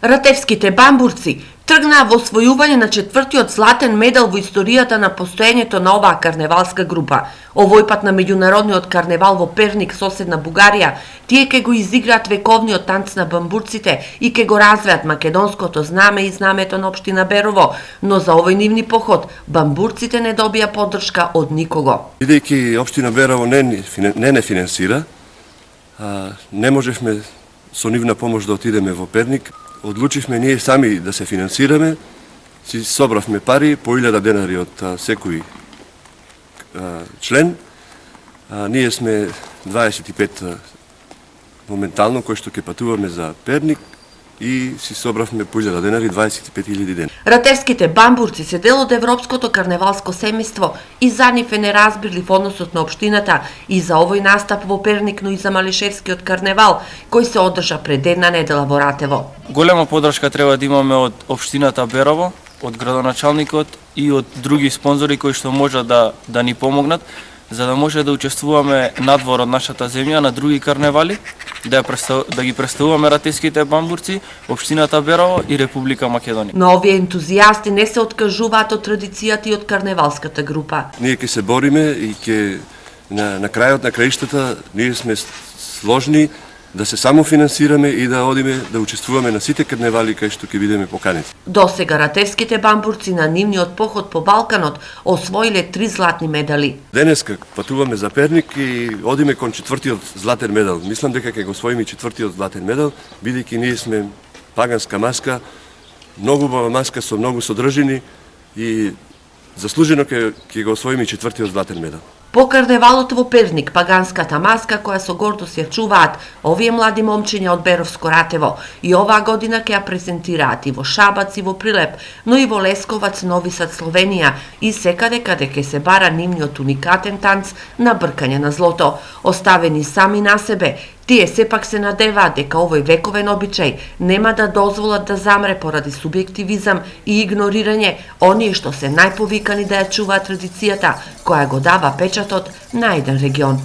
Ратевските бамбурци тргнаа во освојување на четвртиот златен медал во историјата на постоењето на оваа карневалска група. Овој пат на меѓународниот карневал во Перник, соседна Бугарија, тие ќе го изиграат вековниот танц на бамбурците и ќе го развеат македонското знаме и знамето на општина Берово, но за овој нивни поход бамбурците не добија поддршка од никого. Бидејќи општина Берово не финансира, не можевме со нивна помош да отидеме во Перник. Одлучивме ние сами да се финансираме, си собравме пари по 1000 денари од секој член. Ние сме 25 моментално кои што ќе патуваме за Перник и си собравме по 1000 денари 25.000 денари. Ратевските бамбурци се дел од европското карневалско семејство и за нив е неразбирлив односот на општината и за овој настап во Перник, но и за Малишевскиот карневал, кој се одржа пред една недела во Ратево. Голема поддршка треба да имаме од општината Берово, од градоначалникот и од други спонзори кои што можат да ни помогнат, за да може да учествуваме надвор од нашата земја на други карневали, да ги представуваме ратевските бамбурци, општината Берово и Република Македонија. Но овие ентузијасти не се откажуваат од традицијата и од карневалската група. Ние ќе се бориме и ќе на крајот на краиштата ние сме сложни да се самофинансираме и да одиме да учествуваме на сите карневали кај што ќе бидеме поканети. Досега ратевските бамбурци на нивниот поход по Балканот освоиле 3 златни медали. Денеска патуваме за Перник и одиме кон четвртиот златен медал. Мислам дека ќе го освоиме четвртиот златен медал, бидејќи ние сме паганска маска, многу убава маска со многу содржини и заслужено ќе го освоиме четвртиот златен медал. По карневалот во Перник, паганската маска која со гордост ја чуваат овие млади момчиња од Беровско Ратево и оваа година ќе ја презентираат и во Шабац и во Прилеп, но и во Лесковац, Нови Сад, Словенија и секаде каде ќе се бара нивниот уникатен танц на бркање на злото. Оставени сами на себе, тие сепак се надеваат дека овој вековен обичај нема да дозволат да замре поради субјективизам и игнорирање оние што се најповикани да ја чуваат традицијата која го дава печатот на еден регион.